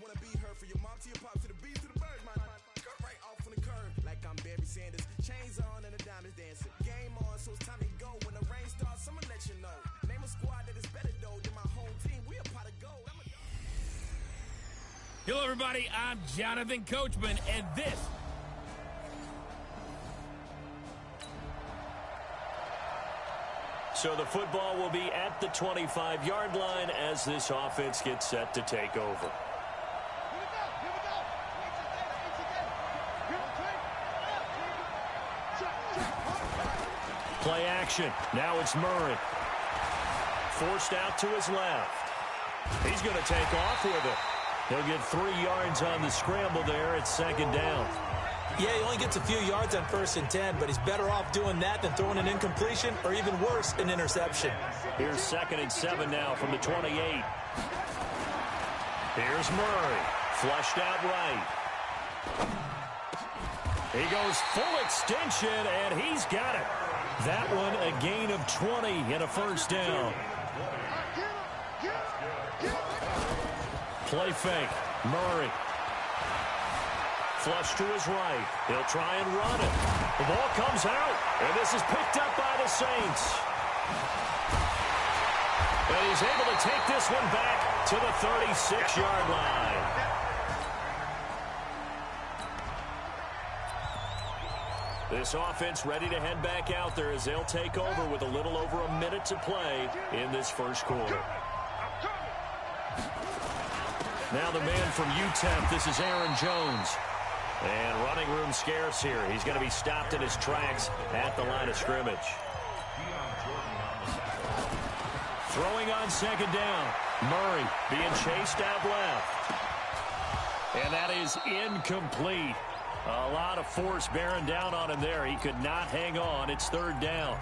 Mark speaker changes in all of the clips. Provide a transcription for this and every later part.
Speaker 1: wanna be heard for your mom to your pops to the beat to the bird, man. Cut right off on the curve like I'm Barry Sanders. Chains on and the diamonds dancing. Game on, so it's time to go. When the rain starts, I'ma let you know. Name a squad that is better though than my home team. We a pot of gold.
Speaker 2: Hello, everybody. I'm Jonathan Coachman, and this.
Speaker 3: So the football will be at the 25-yard line as this offense gets set to take over. Play action. Now it's Murray. Forced out to his left. He's going to take off with it. He'll get 3 yards on the scramble there at second down.
Speaker 4: Yeah, he only gets a few yards on 1st and 10, but he's better off doing that than throwing an incompletion or even worse, an interception.
Speaker 3: Here's 2nd and 7 now from the 28. Here's Murray. Flushed out right. He goes full extension, and he's got it. That one a gain of 20 and a first down. Play fake. Murray. Flush to his right. He'll try and run it. The ball comes out, and this is picked up by the Saints. And he's able to take this one back to the 36-yard line. This offense ready to head back out there as they'll take over with a little over a minute to play in this first quarter. Now the man from UTEP, this is Aaron Jones. And running room scarce here. He's going to be stopped in his tracks at the line of scrimmage. Throwing on second down. Murray being chased out left. And that is incomplete. A lot of force bearing down on him there. He could not hang on. It's 3rd down.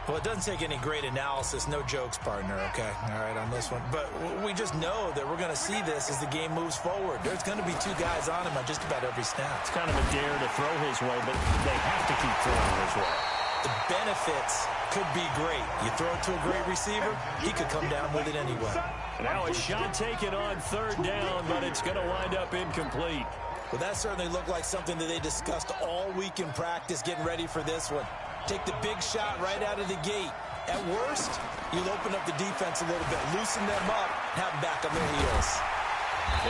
Speaker 4: Well, it doesn't take any great analysis. No jokes, partner, okay? All right, on this one. But we just know that we're going to see this as the game moves forward. There's going to be 2 guys on him on just about every snap.
Speaker 3: It's kind of a dare to throw his way, but they have to keep throwing his way.
Speaker 4: The benefits could be great. You throw it to a great receiver, he could come down with it anyway.
Speaker 3: Now a shot taken on 3rd down, but it's going to wind up incomplete.
Speaker 4: Well, that certainly looked like something that they discussed all week in practice getting ready for this one. Take the big shot right out of the gate. At worst, you'll open up the defense a little bit, loosen them up, have them back on their heels.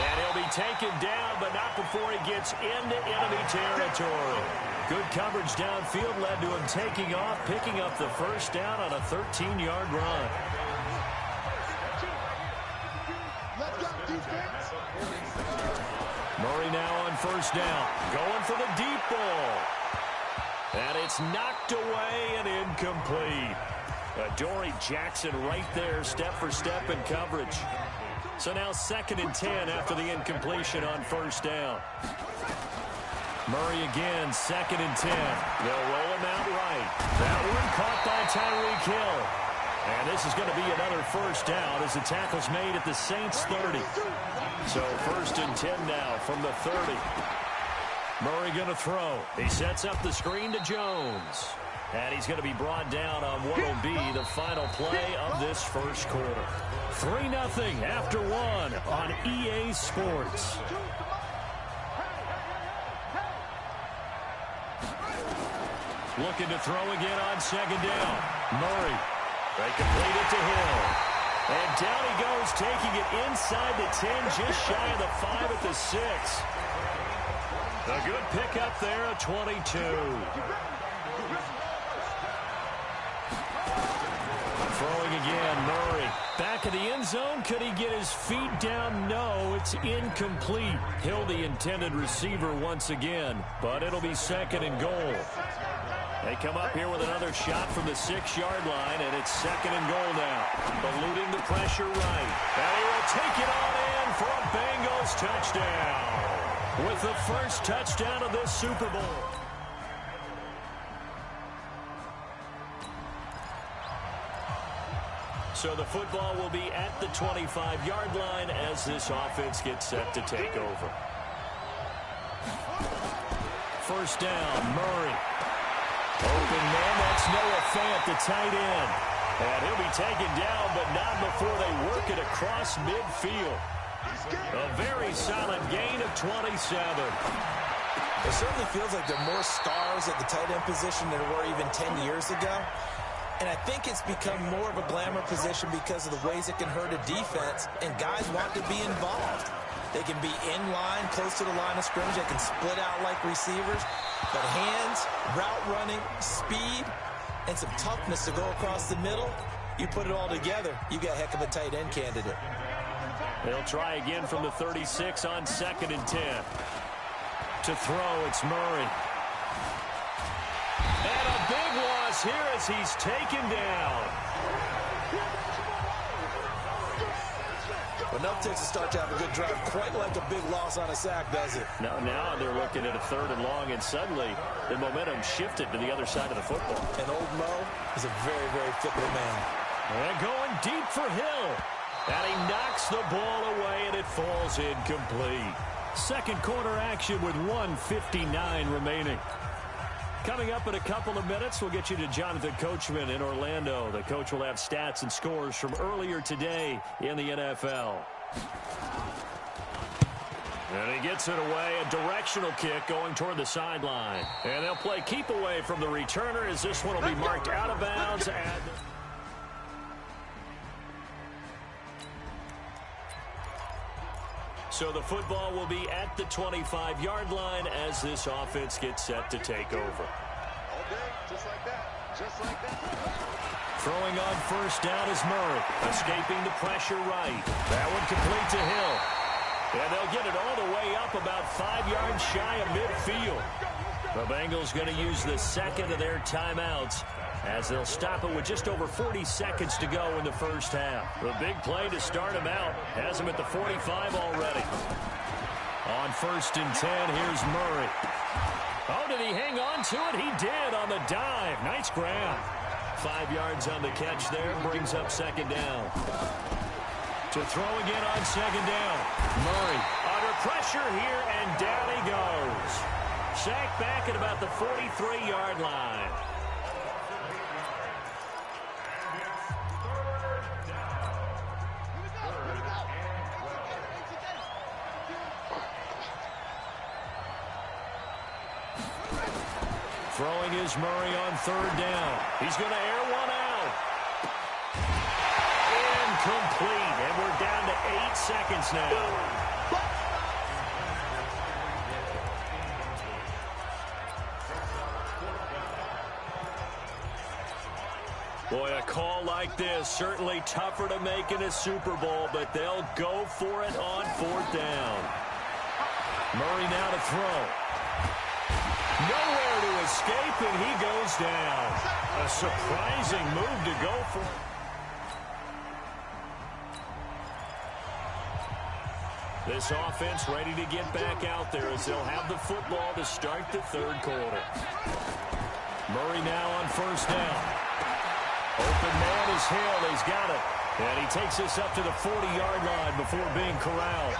Speaker 3: And he'll be taken down, but not before he gets into enemy territory. Good coverage downfield led to him taking off, picking up the first down on a 13-yard run. Murray now on first down, going for the deep ball. And it's knocked away and incomplete. Adoree Jackson right there, step for step in coverage. So now 2nd and 10 after the incompletion on first down. Murray again, 2nd and 10. They'll roll him out right. That one caught by Tyreek Hill. And this is going to be another first down as the tackle's made at the Saints 30. So 1st and 10 now from the 30. Murray going to throw. He sets up the screen to Jones. And he's going to be brought down on what will be the final play of this first quarter. 3-0 after 1 on EA Sports. Looking to throw again on second down. Murray. They complete it to Hill. And down he goes, taking it inside the 10, just shy of the 5 at the 6. A good pickup there at 22. Throwing again, Murray. Back in the end zone, could he get his feet down? No, it's incomplete. Hill, the intended receiver once again, but it'll be 2nd and goal. They come up here with another shot from the 6-yard line, and it's 2nd and goal now. Eluding the pressure right. And he will take it on in for a Bengals touchdown. With the first touchdown of this Super Bowl. So the football will be at the 25-yard line as this offense gets set to take over. First down, Murray. Open man, that's Noah Fant, the tight end. And he'll be taken down, but not before they work it across midfield. A very solid gain of 27.
Speaker 4: It certainly feels like there are more stars at the tight end position than there were even 10 years ago. And I think it's become more of a glamour position because of the ways it can hurt a defense, and guys want to be involved. They can be in line, close to the line of scrimmage. They can split out like receivers. But hands, route running, speed, and some toughness to go across the middle, you put it all together, you got a heck of a tight end candidate.
Speaker 3: They'll try again from the 36 on 2nd and 10. To throw, it's Murray. And a big loss here as he's taken down.
Speaker 4: Enough takes to start to have a good drive, quite like a big loss on a sack, does it?
Speaker 3: Now they're looking at a 3rd and long, and suddenly the momentum shifted to the other side of the football.
Speaker 4: And old Mo is a very, very fickle man.
Speaker 3: And going deep for Hill. And he knocks the ball away, and it falls incomplete. Second quarter action with 1:59 remaining. Coming up in a couple of minutes, we'll get you to Jonathan Coachman in Orlando. The coach will have stats and scores from earlier today in the NFL. And he gets it away, a directional kick going toward the sideline. And they'll play keep away from the returner as this one will be marked out of bounds. So the football will be at the 25-yard line as this offense gets set to take over.
Speaker 5: All day, just like that. Just like that.
Speaker 3: Throwing on first down is Murray. Escaping the pressure right. That one complete to Hill. And they'll get it all the way up about 5 yards shy of midfield. The Bengals going to use the second of their timeouts as they'll stop it with just over 40 seconds to go in the first half. The big play to start him out has him at the 45 already. On 1st and 10, here's Murray. Oh, did he hang on to it? He did on the dive. Nice grab. 5 yards on the catch there, brings up 2nd down. To throw again on 2nd down. Murray under pressure here, and down he goes. Sacked back at about the 43-yard line. Throwing is Murray on 3rd down. He's going to air one out. Incomplete, and we're down to 8 seconds now. Boy, a call like this, certainly tougher to make in a Super Bowl, but they'll go for it on 4th down. Murray now to throw. Nowhere to escape, and he goes down. A surprising move to go for. This offense ready to get back out there as they'll have the football to start the 3rd quarter. Murray now on 1st down. Open man is Hill. He's got it. And he takes this up to the 40-yard line before being corralled.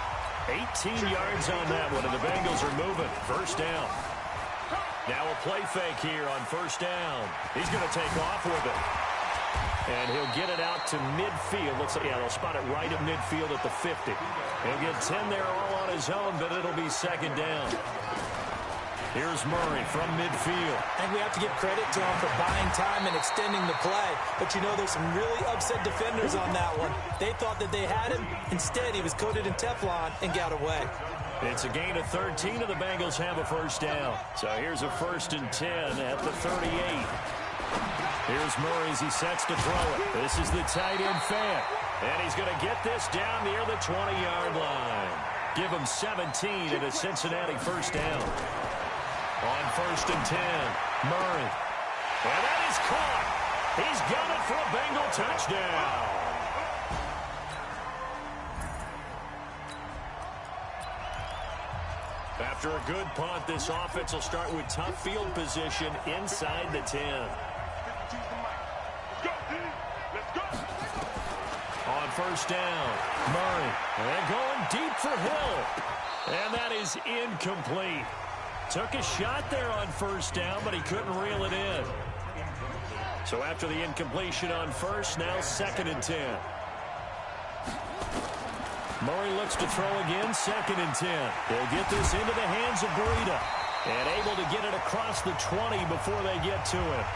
Speaker 3: 18 yards on that one, and the Bengals are moving. 1st down. Now a play fake here on 1st down. He's going to take off with it. And he'll get it out to midfield. Looks like, they'll spot it right at midfield at the 50. He'll get 10 there all on his own, but it'll be 2nd down. Here's Murray from midfield.
Speaker 4: I think we have to give credit to him for buying time and extending the play. But, there's some really upset defenders on that one. They thought that they had him. Instead, he was coated in Teflon and got away.
Speaker 3: It's a gain of 13, and the Bengals have a 1st down. So here's a 1st and 10 at the 38. Here's Murray as he sets to throw it. This is the tight end fan. And he's going to get this down near the 20-yard line. Give him 17 at a Cincinnati 1st down. On 1st and 10, Murray. And that is caught. He's got it for a Bengal touchdown. After a good punt, this offense will start with tough field position inside the 10. On 1st down, Murray. And going deep for Hill. And that is incomplete. Took a shot there on 1st down, but he couldn't reel it in. So after the incompletion on 1st, now 2nd and 10. Murray looks to throw again, 2nd and 10. They'll get this into the hands of Breida. And able to get it across the 20 before they get to it.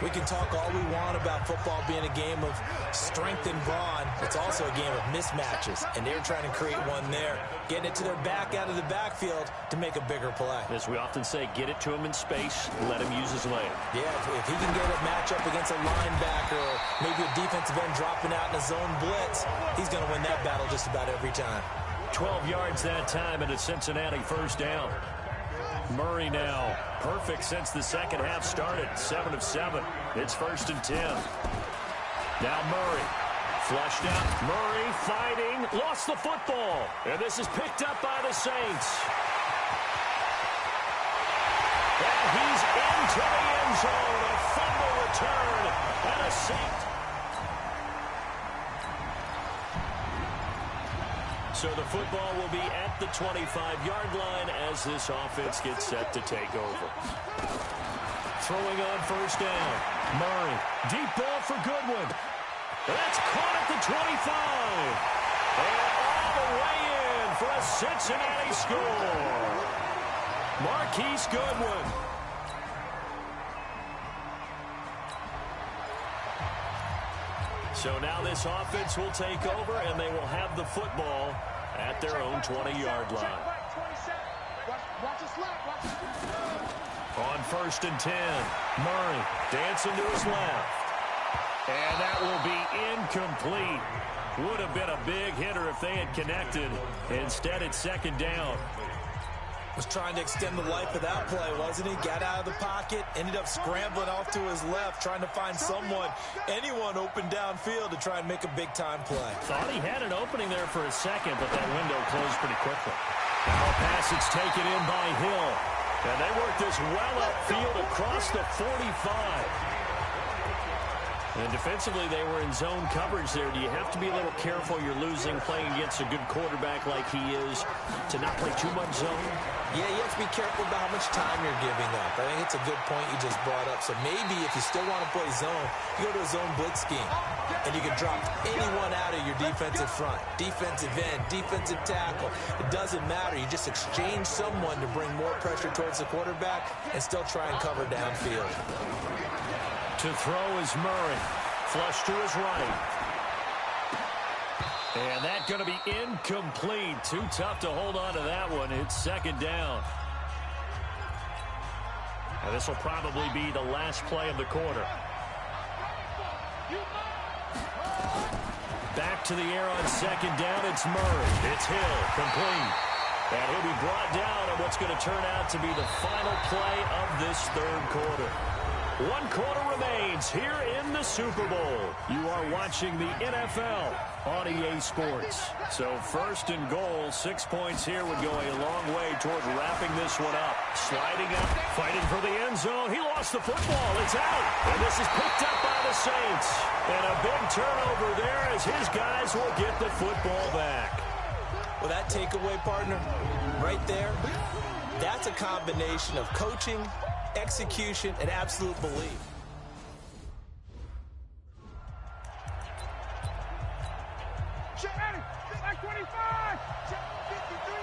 Speaker 4: We can talk all we want about football being a game of strength and brawn. It's also a game of mismatches, and they're trying to create one there, getting it to their back out of the backfield to make a bigger play.
Speaker 3: As we often say, get it to him in space, let him use his leg.
Speaker 4: Yeah, if he can get a matchup against a linebacker or maybe a defensive end dropping out in a zone blitz, he's going to win that battle just about every time.
Speaker 3: 12 yards that time and a Cincinnati 1st down. Murray now perfect since the second half started. 7 of 7. It's 1st and 10. Now Murray flushed out. Murray fighting. Lost the football. And this is picked up by the Saints. And he's into the end zone. A fumble return. And a Saint. So the football will be at the 25-yard line as this offense gets set to take over. Throwing on 1st down. Murray. Deep ball for Goodwin. That's caught at the 25. And all the way in for a Cincinnati score. Marquise Goodwin. So now this offense will take over, and they will have the football at their own 20-yard line. On 1st and 10, Murray dancing to his left. And that will be incomplete. Would have been a big hitter if they had connected. Instead, it's 2nd down.
Speaker 4: Was trying to extend the life of that play, wasn't he? Got out of the pocket, ended up scrambling off to his left, trying to find anyone open downfield to try and make a big-time play.
Speaker 3: Thought he had an opening there for a second, but that window closed pretty quickly. Now a pass that's taken in by Hill. And they work this well upfield across the 45. And defensively, they were in zone coverage there. Do you have to be a little careful? You're losing, playing against a good quarterback like he is, to not play too much zone?
Speaker 4: Yeah, you have to be careful about how much time you're giving up. I think it's a good point you just brought up. So maybe if you still want to play zone, you go to a zone blitz scheme. And you can drop anyone out of your defensive front. Defensive end, defensive tackle. It doesn't matter. You just exchange someone to bring more pressure towards the quarterback and still try and cover downfield.
Speaker 3: To throw is Murray. Flush to his right. And that's going to be incomplete. Too tough to hold on to that one. It's 2nd down. And this will probably be the last play of the quarter. Back to the air on 2nd down. It's Murray. It's Hill. Complete. And he'll be brought down at what's going to turn out to be the final play of this 3rd quarter. 1 quarter remains here in the Super Bowl. You are watching the NFL on EA Sports. So 1st and goal, 6 points here would go a long way toward wrapping this one up. Sliding up, fighting for the end zone. He lost the football. It's out. And this is picked up by the Saints. And a big turnover there as his guys will get the football back.
Speaker 4: Well, that takeaway, partner, right there, that's a combination of coaching, execution, and absolute belief.
Speaker 5: Like 25. 53.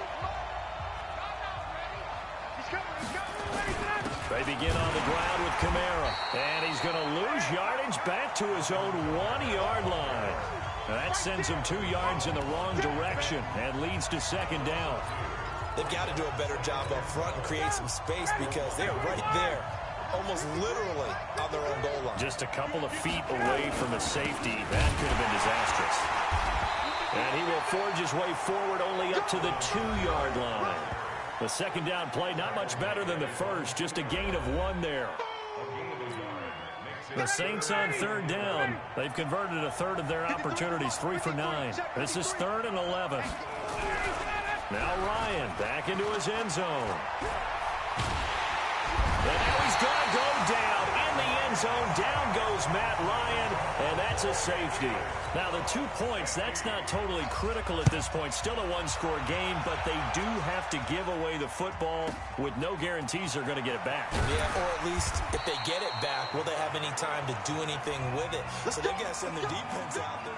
Speaker 5: He's coming.
Speaker 3: They begin on the ground with Kamara. And he's going to lose yardage back to his own 1-yard line. Now that sends him 2 yards in the wrong direction and leads to 2nd down.
Speaker 4: They've got to do a better job up front and create some space because they are right there, almost literally on their own goal line.
Speaker 3: Just a couple of feet away from a safety. That could have been disastrous. And he will forge his way forward only up to the 2-yard line. The 2nd down play, not much better than the first, just a gain of 1 there. The Saints on 3rd down. They've converted a third of their opportunities, 3 for 9. This is 3rd and 11. Now Ryan back into his end zone. And now he's going to go down in the end end zone. Down goes Matt Ryan, and that's a safety. Now, the 2 points, that's not totally critical at this point. Still a one-score game, but they do have to give away the football with no guarantees they're going to get it back.
Speaker 4: Yeah, or at least if they get it back, will they have any time to do anything with it? So they got to send their defense out there.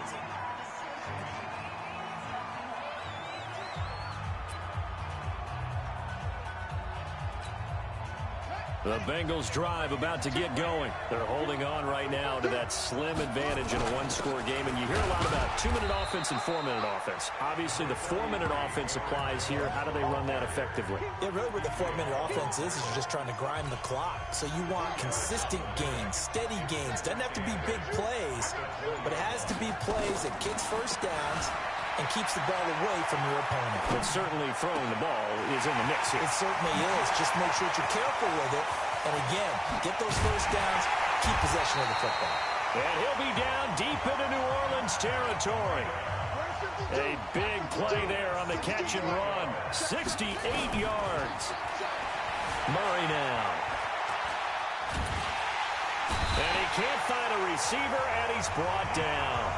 Speaker 3: The Bengals drive about to get going. They're holding on right now to that slim advantage in a one-score game. And you hear a lot about 2-minute offense and 4-minute offense. Obviously, the 4-minute offense applies here. How do they run that effectively?
Speaker 4: Yeah, really what the 4-minute offense is you're just trying to grind the clock. So you want consistent gains, steady gains. Doesn't have to be big plays, but it has to be plays that gets first downs and keeps the ball away from your opponent.
Speaker 3: But certainly throwing the ball is in the mix here.
Speaker 4: It certainly is. Just make sure that you're careful with it. And again, get those first downs, keep possession of the football.
Speaker 3: And he'll be down deep into New Orleans territory. A big play there on the catch and run. 68 yards. Murray now. And he can't find a receiver, and he's brought down.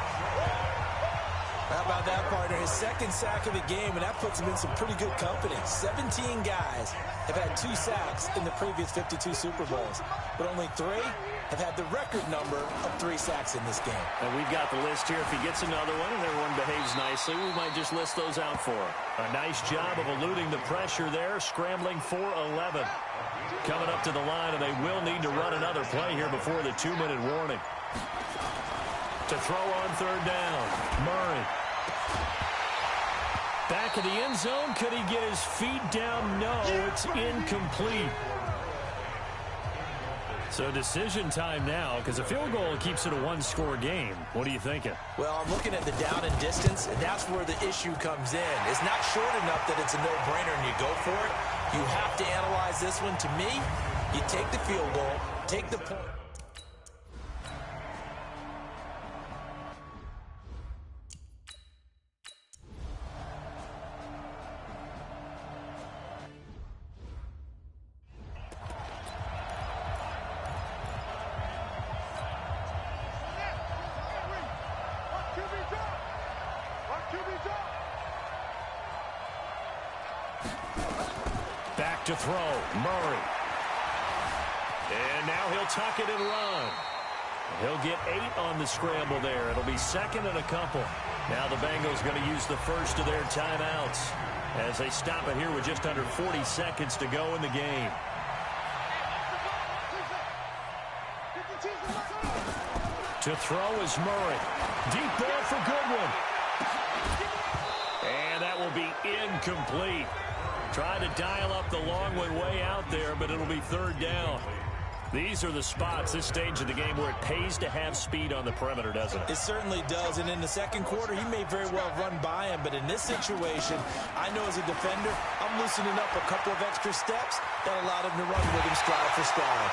Speaker 4: How about that, partner? His second sack of the game, and that puts him in some pretty good company. 17 guys have had 2 sacks in the previous 52 Super Bowls, but only 3 have had the record number of 3 sacks in this game.
Speaker 3: And we've got the list here. If he gets another one and everyone behaves nicely, we might just list those out for him. A nice job of eluding the pressure there, scrambling for 11. Coming up to the line, and they will need to run another play here before the 2-minute warning. To throw on third down, Murray. Back of the end zone. Could he get his feet down? No, it's incomplete. So decision time now, because a field goal keeps it a one-score game. What are you thinking?
Speaker 4: Well, I'm looking at the down and distance, and that's where the issue comes in. It's not short enough that it's a no-brainer and you go for it. You have to analyze this one. To me, you take the field goal, take the point.
Speaker 3: Back to throw, Murray. And now he'll tuck it and run. He'll get 8 on the scramble there. It'll be second and a couple. Now the Bengals going to use the first of their timeouts as they stop it here with just under 40 seconds to go in the game. To throw is Murray. Deep ball for Goodwin. And that will be incomplete. Tried to dial up the long one way out there, but it'll be third down. These are the spots, this stage of the game, where it pays to have speed on the perimeter, doesn't it?
Speaker 4: It certainly does, and in the second quarter, he may very well run by him, but in this situation, I know as a defender, I'm loosening up a couple of extra steps that allowed him to run with him stride for stride.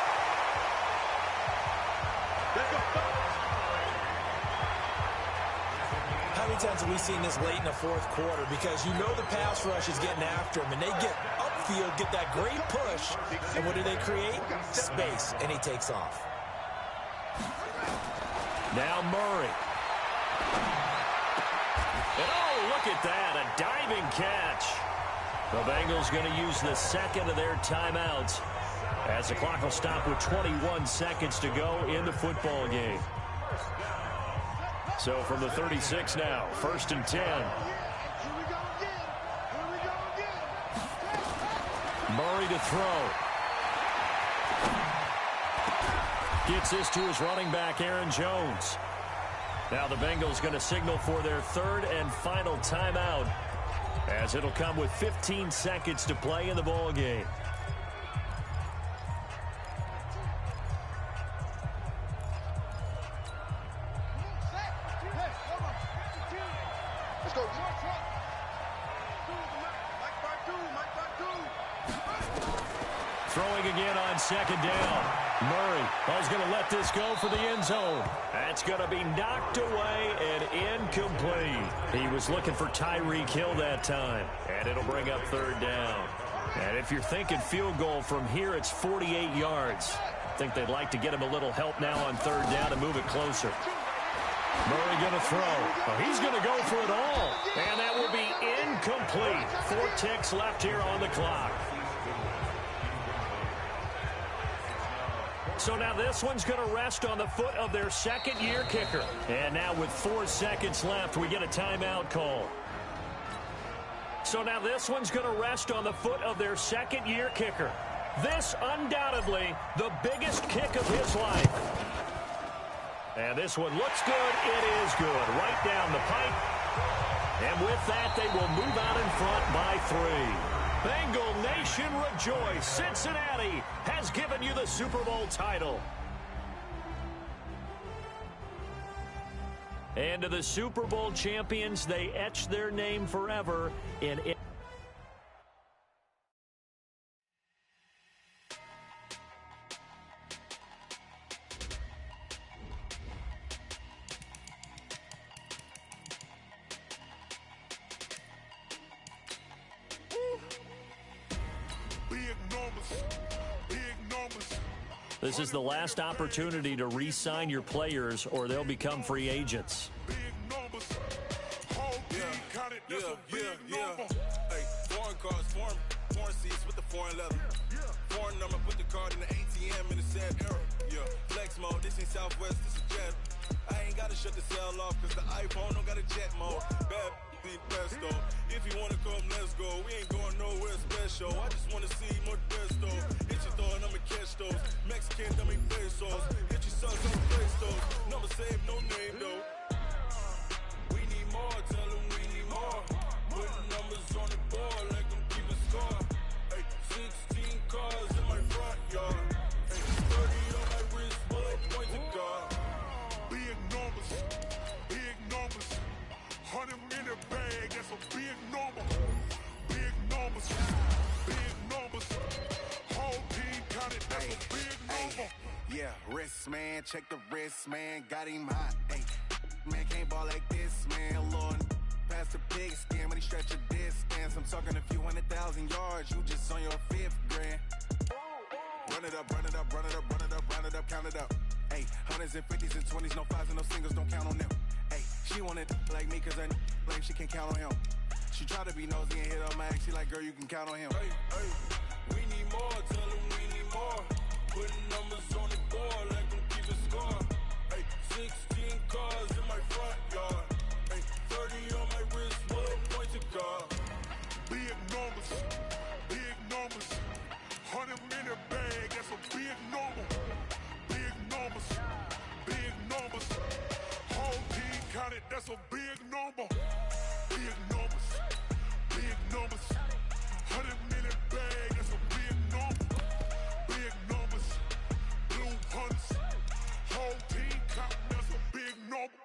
Speaker 4: How many times have we seen this late in the fourth quarter? Because you know the pass rush is getting after him, and they get upfield, get that great push, and what do they create? Space, and he takes off.
Speaker 3: Now Murray. And oh, look at that, a diving catch. The Bengals going to use the second of their timeouts as the clock will stop with 21 seconds to go in the football game. So from the 36 now, 1st and 10. Murray to throw. Gets this to his running back, Aaron Jones. Now the Bengals going to signal for their third and final timeout, as it'll come with 15 seconds to play in the ball game. Throwing again on second down. Murray is going to let this go for the end zone. That's going to be knocked away and incomplete. He was looking for Tyreek Hill that time, and it'll bring up third down. And if you're thinking field goal from here, it's 48 yards. Think they'd like to get him a little help now on third down and move it closer. Murray going to throw. Oh, he's going to go for it all. And that will be incomplete. 4 ticks left here on the clock. So now this one's going to rest on the foot of their second-year kicker. And now with 4 seconds left, we get a timeout call. So now this one's going to rest on the foot of their second-year kicker. This undoubtedly the biggest kick of his life. And this one looks good. It is good. Right down the pipe. And with that, they will move out in front by 3. Bengal Nation rejoice. Cincinnati has given you the Super Bowl title. And to the Super Bowl champions, they etch their name forever in it. This is the last opportunity to re-sign your players or they'll become free agents.
Speaker 6: Hey, foreign cards, foreign seats with the foreign leather. Foreign number, put the card in the ATM in the sad era. Yeah, flex mode, this ain't Southwest, this is jet. I ain't gotta shut the cell off cause the iPhone don't got a jet mode. Bad best though. If you wanna come, let's go. We ain't going nowhere special. I just wanna see more best though. Hit your throw and I'ma catch those. Mexican dummy pesos. Hit your sons on place those. Number save, no name though. We need more, tell them we need more. Putting numbers on the board like I'm keeping score. Hey, 16 cars in my front yard. Hey, 30 on my wrist, bullet point to God.
Speaker 7: Big numbers, big numbers. 100 in the bag, that's a big number. Big numbers, big numbers. Whole team counted, that's a big number.
Speaker 6: Yeah, wrist man, check the wrist man, got him hot. Ay, man can't ball like this, man. Lord, past the pig skin when he stretch a distance. I'm talking a few 100,000 yards, you just on your 5th grand. Run it up, run it up, run it up, run it up, run it up, count it up. Ay, 100s and 50s and 20s, no 5s and no singles, don't count on them. Ay, she wanted like me cause I like she can count on him. She try to be nosy and hit on my ex, she like, girl, you can count on him. Hey, hey, we need more, tell them we need more. Putting numbers on the board like I'm keeping score. Hey, 16 cars in my front yard. Hey, 30 on my wrist, bullet point to God.
Speaker 7: Big numbers, big numbers. 100 in the bag, that's a big number. Big numbers, big numbers. Whole team counted, that's a big number. Big numbers, big numbers. 100 in the bag, that's a big number. Big numbers, blue hunts. Whole team counting, that's a big number.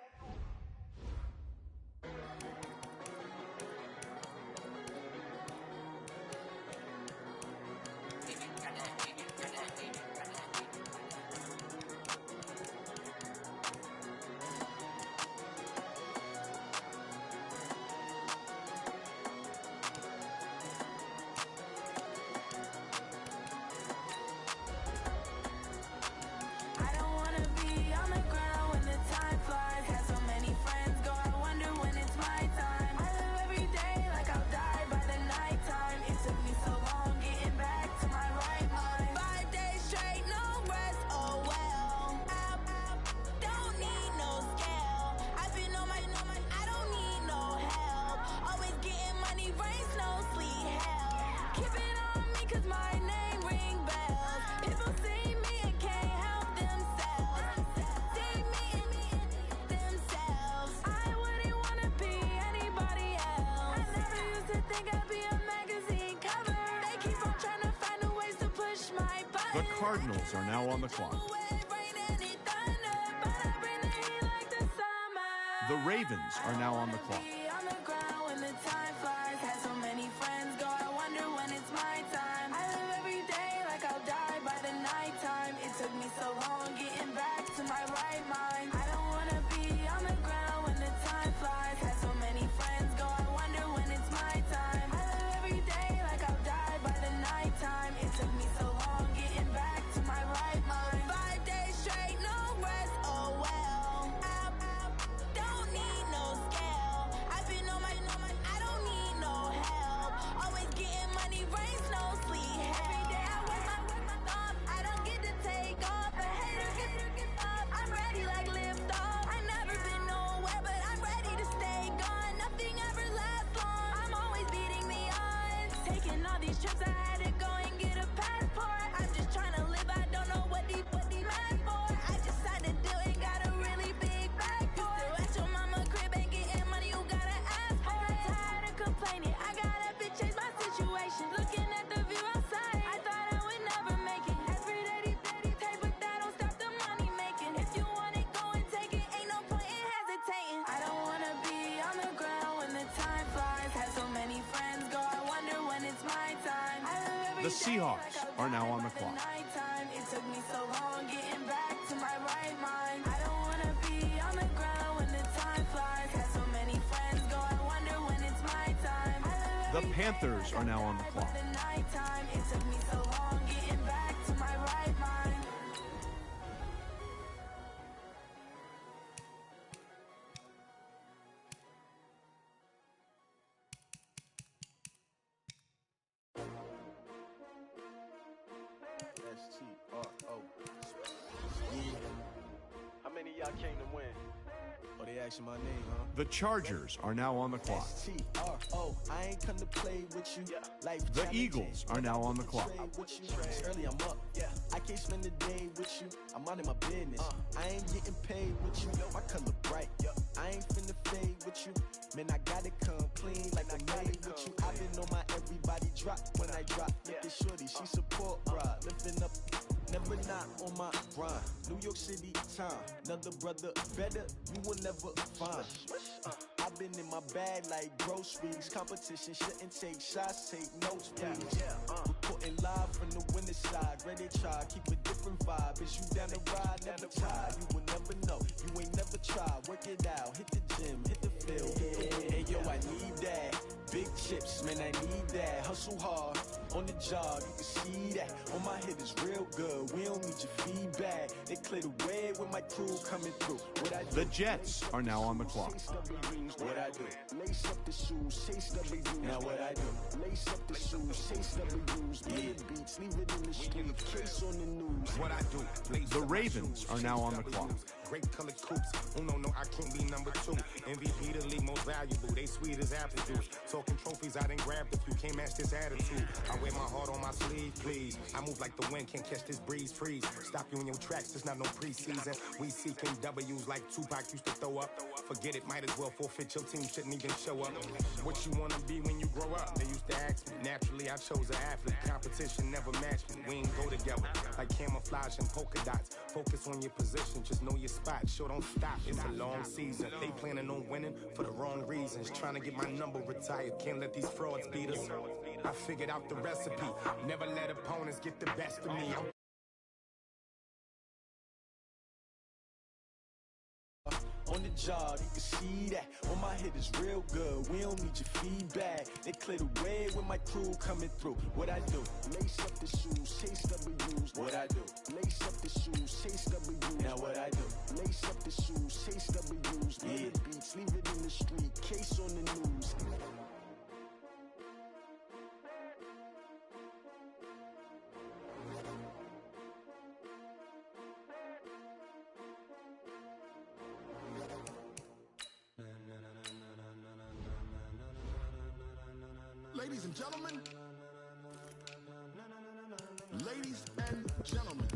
Speaker 8: The Cardinals are now on the clock. The Ravens are now on the clock.
Speaker 1: It took me so long getting back to my right mind. I don't wanna be on the ground when the time flies. Had so many friends go, I wonder when it's my time. I live every day like I'll die by the nighttime. It took me so long getting back to my right mind.
Speaker 9: Taking all these trips, I had to go and get a passport. I'm just trying to live, I don't know what these mad for. I decided to do it, got a really big bag for it. You still at your mama crib ain't getting money, you gotta ask for it. I'm tired of complaining, I gotta change my situation. Looking at the view outside, I thought I would never make it. Every day they pay, but that don't stop the money making. If you want it, go and take it, ain't no point in hesitating. I don't wanna be on the ground when the time flies. Had so many friends go, I wonder when it's my time.
Speaker 8: The Seahawks are now on the clock.
Speaker 9: It took me so long getting back to my right mind. I don't wanna be on the ground when the time flies. Had so many friends go, I wonder when it's my time.
Speaker 8: The Panthers are now on the clock.
Speaker 9: It took me so long getting back to my right mind.
Speaker 1: S-T-R-O. How many of y'all came to win? Oh, they asking my name, huh?
Speaker 8: The Chargers are now on the clock.
Speaker 1: S-T-R-O. I ain't come to play with you. Life
Speaker 8: The Eagles are now on the clock.
Speaker 1: It's early, I'm up. I can't spend the day with you. I'm out of my business. I ain't getting paid with you. My color bright. I ain't finna fade with you. Man, I gotta come clean like I made with you. I've been on my everybody drop when I drop. Look at shorty, she support ride. Lifting up, never not on my grind. New York City time. Another brother better, you will never find. I've been in my bag like groceries. Competition shouldn't take shots, take notes, please. Reporting live from the winter side. Ready to try, keep a different vibe. Is you down the ride, never tired. You will never know, you ain't never tried. Work it out, hit the gym, hit the field. Hey yo, I need that. Big chips, man, I need that. Hustle hard, on the job, you can see that. On my head is real good, we don't need your feedback. They clear the way with my crew coming through. What I do?
Speaker 8: The Jets are now on the clock.
Speaker 1: What I do? Lace up the shoes, chase W's. Now what I do? Lace up the shoes, chase W's. Play the beats, leave it in the street. Case on the news.
Speaker 10: What I do?
Speaker 8: The Ravens are now on the clock.
Speaker 10: Great colored coops. Uno, no, I can't be number 2. MVP, the league most valuable. They sweet as apple juice. Talking trophies, I didn't grab the few. Can't match this attitude. I wear my heart on my sleeve, please. I move like the wind, can't catch this breeze. Freeze. Stop you in your tracks. There's not no preseason. We seeking W's like Tupac used to throw up. Forget it, might as well forfeit. Your team shouldn't even show up. What you wanna be when you grow up? They used to ask me. Naturally, I chose an athlete. Competition never matched me. We ain't go together. Like camouflage and polka dots. Focus on your position, just know your spot. Sure, don't stop. It's a long season. They planning on winning for the wrong reasons. Trying to get my number retired. Can't let these frauds beat us. I figured out the recipe. Never let opponents get the best of me.
Speaker 1: On the job, you can see that. On my head is real good. We don't need your feedback. They clear the way with my crew coming through. What I do? Lace up the shoes, chase W's. What I do? Lace up the shoes, chase W's. Now what I do? Lace up the shoes, chase W's. Play the beats, leave it in the street. Case on the news.
Speaker 7: Ladies and gentlemen, ladies and gentlemen,